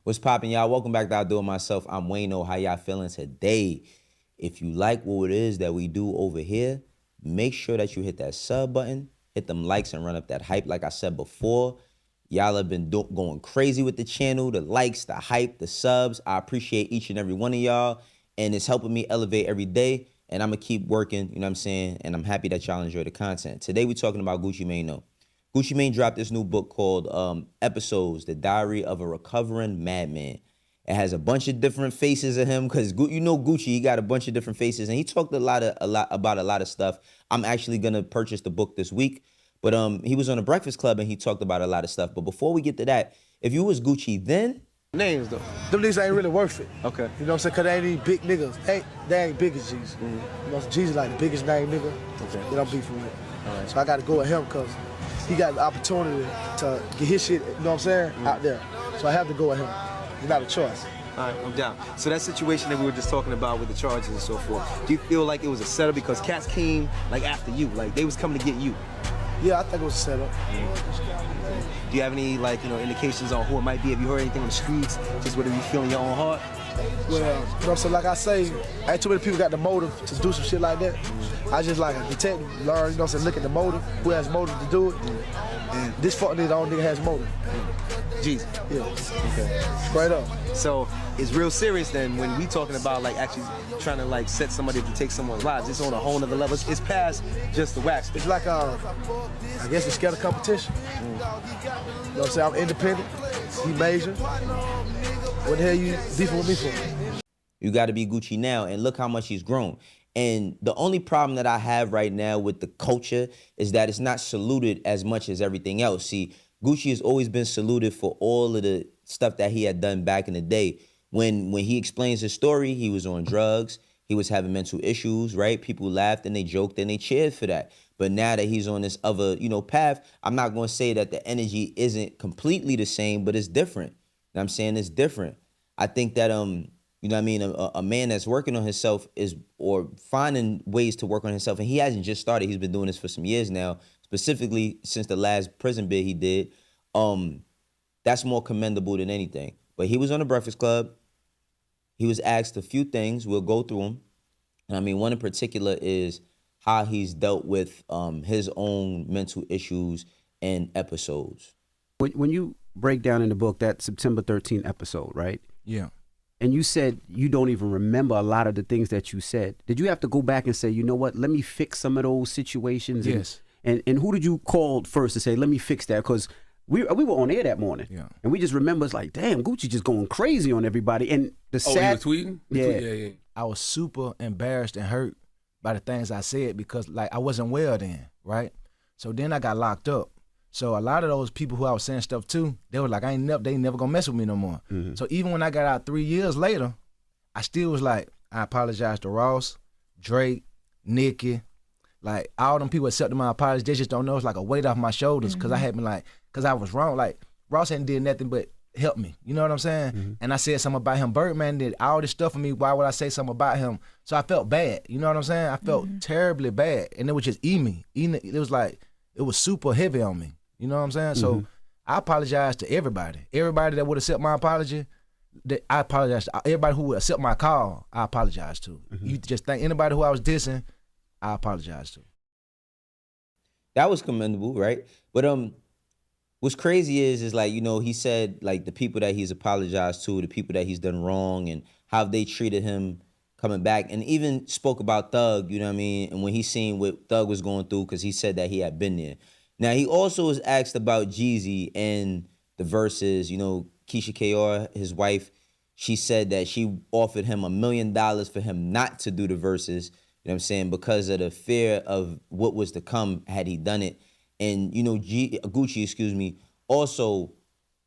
What's poppin', y'all? Welcome back to I Do It Myself. I'm Wayno. How y'all feeling today? If you like what it is that we do over here, make sure that you hit that sub button, hit them likes, and run up that hype. Like I said before, y'all have been going crazy with the channel, the likes, the hype, the subs. I appreciate each and every one of y'all, and it's helping me elevate every day, and I'm going to keep working, you know what I'm saying? And I'm happy that y'all enjoy the content. Today, we're talking about Gucci Mane. Gucci Mane dropped this new book called Episodes, The Diary of a Recovering Madman. It has a bunch of different faces of him because you know Gucci, he got a bunch of different faces, and he talked a lot about a lot of stuff. I'm actually gonna purchase the book this week, but he was on the Breakfast Club and he talked about a lot of stuff. But before we get to that, if you was Gucci then, names though, them niggas ain't really worth it. Okay. You know what I'm saying? Cause they ain't these big niggas. They ain't big as Jeezy. You know, Jeezy like the biggest name nigga that I'm beefing with. Right. So I gotta go with him cause he got the opportunity to get his shit, you know what I'm saying, out there. So I have to go with him. It's not a choice. All right, I'm down. So that situation that we were just talking about with the charges and so forth, do you feel like it was a setup because cats came like after you, like they was coming to get you? Yeah, I think it was a setup. Do you have any indications on who it might be? Have you heard anything on the streets? Just whatever you feel in your own heart? Well, you know what I'm saying, like I say, ain't too many people got the motive to do some shit like that. I just like a detective, learn, you know what I'm saying, look at the motive, who has motive to do it. And this fuck nigga, the only nigga has motive. Jeezy. Yeah. Okay. Straight up. So it's real serious then when we talking about like actually trying to like set somebody to take someone's lives. It's on a whole nother level. It's past just the wax. It's like I guess it's scared of competition. You know what I'm saying? I'm independent. He major. What the hell you beefing with me for? you got to be Gucci now, and look how much he's grown. And the only problem that I have right now with the culture is that it's not saluted as much as everything else. See, Gucci has always been saluted for all of the stuff that he had done back in the day. When he explains his story, he was on drugs, he was having mental issues, right? People laughed and they joked and they cheered for that. But now that he's on this other, path, I'm not going to say that the energy isn't completely the same, but it's different. And I'm saying it's different. I think that, a man that's working on himself or finding ways to work on himself, and he hasn't just started, he's been doing this for some years now, specifically since the last prison bid he did, that's more commendable than anything. But he was on the Breakfast Club. He was asked a few things. We'll go through them. And one in particular is how he's dealt with his own mental issues and episodes. When you break down in the book that September 13th episode, right? Yeah. And you said you don't even remember a lot of the things that you said. Did you have to go back and say, you know what, let me fix some of those situations? Yes. And who did you call first to say, let me fix that? Because we were on air that morning. Yeah. And we just remember, it's like, damn, Gucci just going crazy on everybody. And the sad... Oh, you were tweeting? Yeah. I was super embarrassed and hurt by the things I said because, like, I wasn't well then, right? So then I got locked up. So a lot of those people who I was saying stuff to, they were like, they ain't never gonna mess with me no more. Mm-hmm. So even when I got out 3 years later, I still was like, I apologize to Ross, Drake, Nicki, like all them people accepted my apology. They just don't know. It's like a weight off my shoulders because I had been like, because I was wrong. Like Ross hadn't did nothing but help me. You know what I'm saying? Mm-hmm. And I said something about him. Birdman did all this stuff for me. Why would I say something about him? So I felt bad. You know what I'm saying? I felt terribly bad. And it was just me. It was like, it was super heavy on me. You know what I'm saying? So I apologize to everybody. Everybody that would accept my apology, I apologize to. Everybody who would accept my call, I apologize to. You just think anybody who I was dissing, I apologize to. That was commendable, right? But what's crazy is like, he said like the people that he's apologized to, the people that he's done wrong and how they treated him coming back, and even spoke about Thug, you know what I mean? And when he seen what Thug was going through, because he said that he had been there. Now, he also was asked about Jeezy and the Verzuz. Keisha KR, his wife, she said that she offered him $1 million for him not to do the Verzuz, you know what I'm saying, because of the fear of what was to come had he done it. And, Gucci, also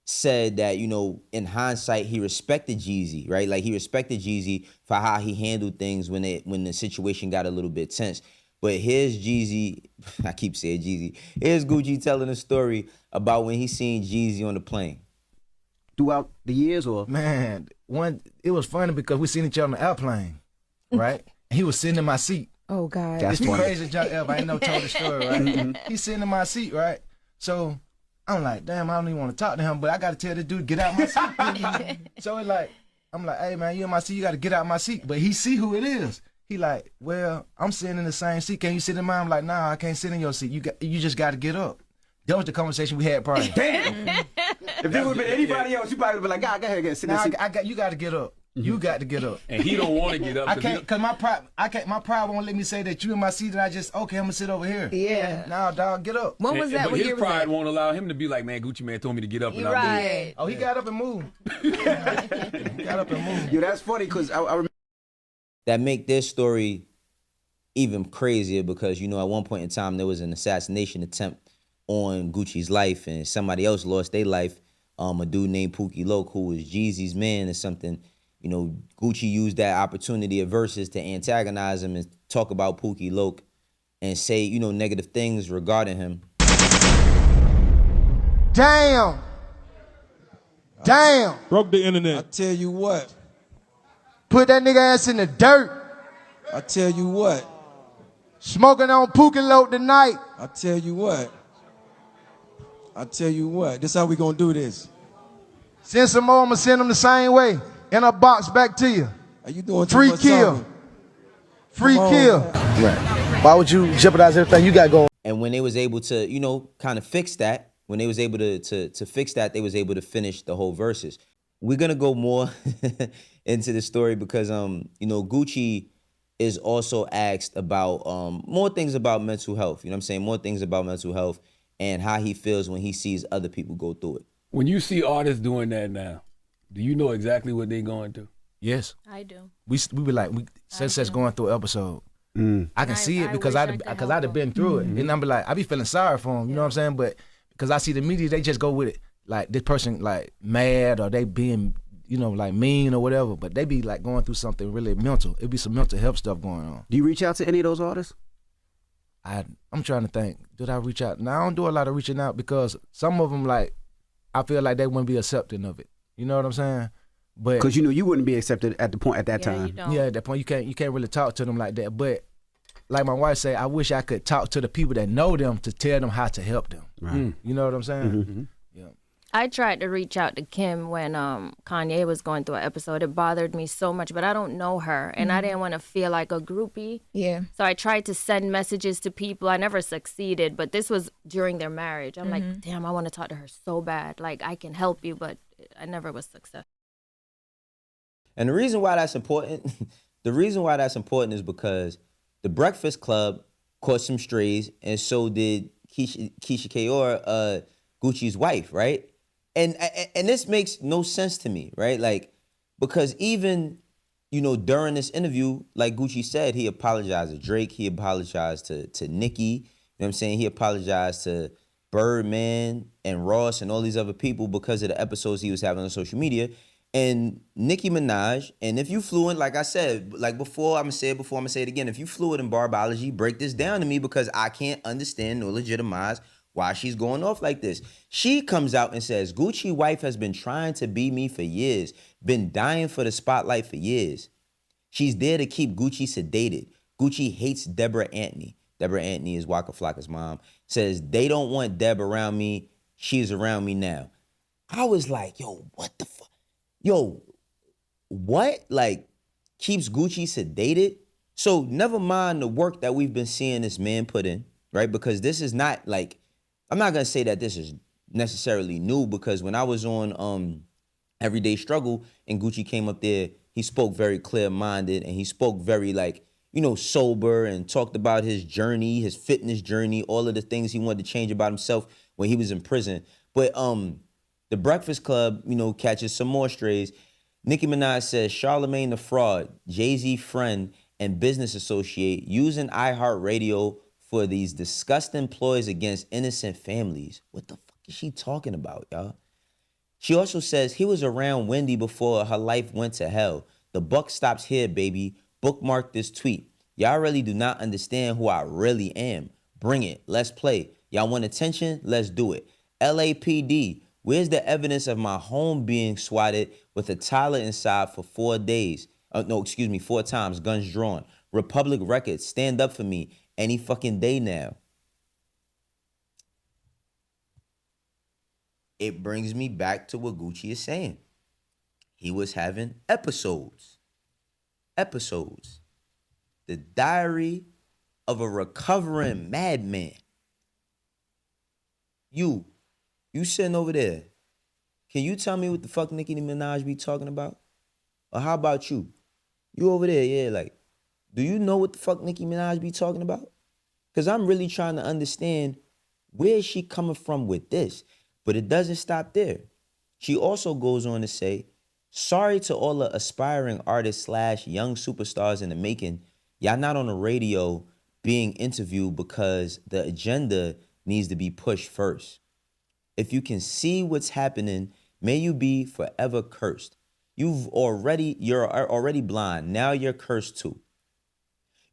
said that, in hindsight, he respected Jeezy, right? Like, he respected Jeezy for how he handled things when the situation got a little bit tense. But here's Jeezy, I keep saying Jeezy, here's Gucci telling a story about when he seen Jeezy on the plane. Throughout the years, or? Man, it was funny because we seen each other on the airplane, right? And he was sitting in my seat. Oh, God. It's the craziest junk ever. I ain't never told the story, right? He's sitting in my seat, right? So I'm like, damn, I don't even want to talk to him, but I got to tell this dude, get out my seat. So it's like, I'm like, hey, man, you in my seat, you got to get out my seat. But he see who it is. He like, well, I'm sitting in the same seat. Can you sit in mine? I'm like, nah, I can't sit in your seat. You just got to get up. That was the conversation we had prior. Damn. If this would have been anybody else, you probably would have been like, go ahead, sit in the seat. You got to get up. You got to get up. And he don't want to get up. I can't, cause my pride won't let me say that you in my seat and I just, okay, I'm gonna sit over here. Yeah. Nah, dog, get up. When was that? But What his year was pride that? won't allow him to be like, man, Gucci man told me to get up and You're I right. Oh, he got up and moved. He got up and moved. Yo, that's funny because I remember. That make this story even crazier because, you know, at one point in time, there was an assassination attempt on Gucci's life and somebody else lost their life. A dude named Pookie Loke, who was Jeezy's man or something. You know, Gucci used that opportunity at Verzuz to antagonize him and talk about Pookie Loke and say, you know, negative things regarding him. Damn. Damn. Broke the internet. I tell you what. Put that nigga ass in the dirt. I tell you what. Smoking on Pookie Loke tonight. I tell you what. I tell you what. This how we gonna do this. Send some more, I'ma send them the same way. In a box back to you. Are you doing too Free much kill. talking? Free Come on, kill. man. Right. Why would you jeopardize everything you got going? And when they was able to, you know, kind of fix that, when they was able to fix that, they was able to finish the whole verses. We're gonna go more into the story because you know, Gucci is also asked about more things about mental health. You know what I'm saying? More things about mental health and how he feels when he sees other people go through it. When you see artists doing that now, do you know exactly what they going through? Yes. I do. We be like, such going through an episode. I can see it because I'd have been through it. And I'm be like, I be feeling sorry for him, you know what I'm saying? But because I see the media, they just go with it. Like this person like mad or they being, you know, like mean or whatever, but they be like going through something really mental. It be some mental health stuff going on. Do you reach out to any of those artists? I'm trying to think. Did I reach out? No, I don't do a lot of reaching out because some of them like, I feel like they wouldn't be accepting of it. You know what I'm saying? But Because you know you wouldn't be accepted at that time. You don't. yeah, at that point you can't really talk to them like that. But like my wife say, I wish I could talk to the people that know them to tell them how to help them. Right. You know what I'm saying? Mm-hmm. Yeah. I tried to reach out to Kim when Kanye was going through an episode. It bothered me so much, but I don't know her, and I didn't want to feel like a groupie. Yeah. So I tried to send messages to people. I never succeeded, but this was during their marriage. I'm like, damn, I want to talk to her so bad. Like, I can help you, but I never was successful. And the reason why that's important, is because the Breakfast Club caught some strays, and so did Keisha Kaur, Gucci's wife, right? And this makes no sense to me, right? Like, because even, you know, during this interview, like Gucci said, he apologized to Drake, he apologized to Nicki, you know what I'm saying? He apologized to Birdman and Ross and all these other people because of the episodes he was having on social media. And Nicki Minaj, and if you fluent, like I said, like before, I'm gonna say it again. If you fluent in barbology, break this down to me because I can't understand nor legitimize why she's going off like this. She comes out and says, Gucci wife has been trying to be me for years, been dying for the spotlight for years. She's there to keep Gucci sedated. Gucci hates Deborah Anthony. Deborah Anthony is Waka Flocka's mom. Says, they don't want Deb around me. She's around me now. I was like, yo, what the fuck? Yo, what? Like, keeps Gucci sedated? So never mind the work that we've been seeing this man put in, right? Because this is not like, I'm not gonna say that this is necessarily new because when I was on Everyday Struggle and Gucci came up there, he spoke very clear-minded and he spoke very like, you know, sober and talked about his journey, his fitness journey, all of the things he wanted to change about himself when he was in prison. But the Breakfast Club, you know, catches some more strays. Nicki Minaj says, Charlamagne the fraud, Jay-Z friend and business associate using iHeartRadio for these disgusting ploys against innocent families. What the fuck is she talking about, y'all? She also says he was around Wendy before her life went to hell. The buck stops here, baby. Bookmark this tweet. Y'all really do not understand who I really am. Bring it. Let's play. Y'all want attention? Let's do it. LAPD. Where's the evidence of my home being swatted with a Tyler inside for 4 days? 4 times, guns drawn. Republic Records, stand up for me any fucking day now. it brings me back to what Gucci is saying. He was having episodes. Episodes. The diary of a recovering madman. You sitting over there. Can you tell me what the fuck Nicki Minaj be talking about? Or how about you? You over there, yeah, like, do you know what the fuck Nicki Minaj be talking about? Because I'm really trying to understand where is she coming from with this. But it doesn't stop there. She also goes on to say, sorry to all the aspiring artists / young superstars in the making. Y'all not on the radio being interviewed because the agenda needs to be pushed first. If you can see what's happening, may you be forever cursed. You're already blind. Now you're cursed too.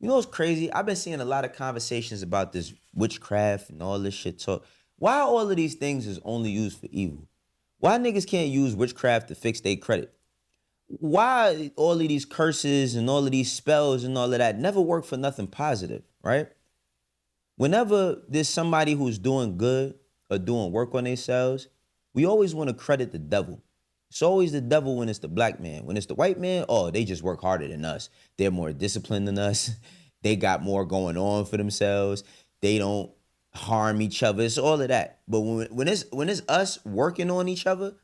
You know what's crazy? I've been seeing a lot of conversations about this witchcraft and all this shit talk. Why all of these things is only used for evil? Why niggas can't use witchcraft to fix their credit? Why all of these curses and all of these spells and all of that never work for nothing positive, right? Whenever there's somebody who's doing good or doing work on themselves, we always want to credit the devil. It's always the devil when it's the black man. When it's the white man, oh, they just work harder than us. They're more disciplined than us. They got more going on for themselves. They don't harm each other. It's all of that. But when it's us working on each other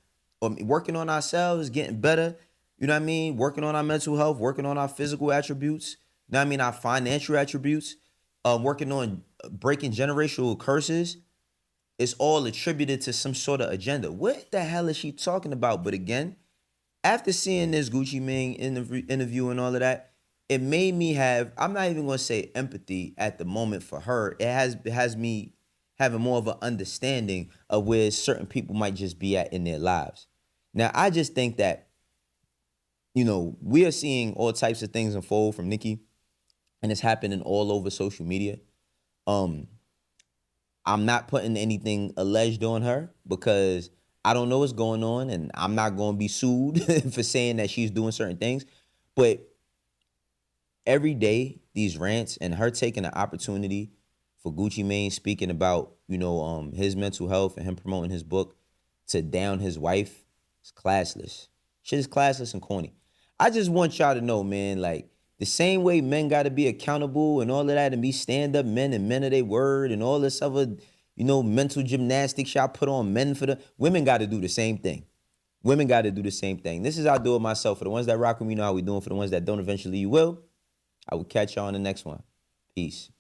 or working on ourselves, getting better, you know what I mean? Working on our mental health, working on our physical attributes, you know what I mean? Our financial attributes, working on breaking generational curses. It's all attributed to some sort of agenda. What the hell is she talking about? But again, after seeing this Gucci Mane interview and all of that, it made me have, I'm not even going to say empathy at the moment for her. It has me having more of an understanding of where certain people might just be at in their lives. Now, I just think that, you know, we are seeing all types of things unfold from Nicki, and it's happening all over social media. I'm not putting anything alleged on her because I don't know what's going on, and I'm not going to be sued for saying that she's doing certain things. But every day, these rants and her taking the opportunity for Gucci Mane speaking about, you know, his mental health and him promoting his book to down his wife, it's classless. Shit is classless and corny. I just want y'all to know, man, like, the same way men got to be accountable and all of that and be stand-up men and men of their word and all this other, you know, mental gymnastics y'all put on men for the... Women got to do the same thing. Women got to do the same thing. This is how I do it myself. For the ones that rock with me, you know how we doing. For the ones that don't, eventually you will. I will catch y'all on the next one. Peace.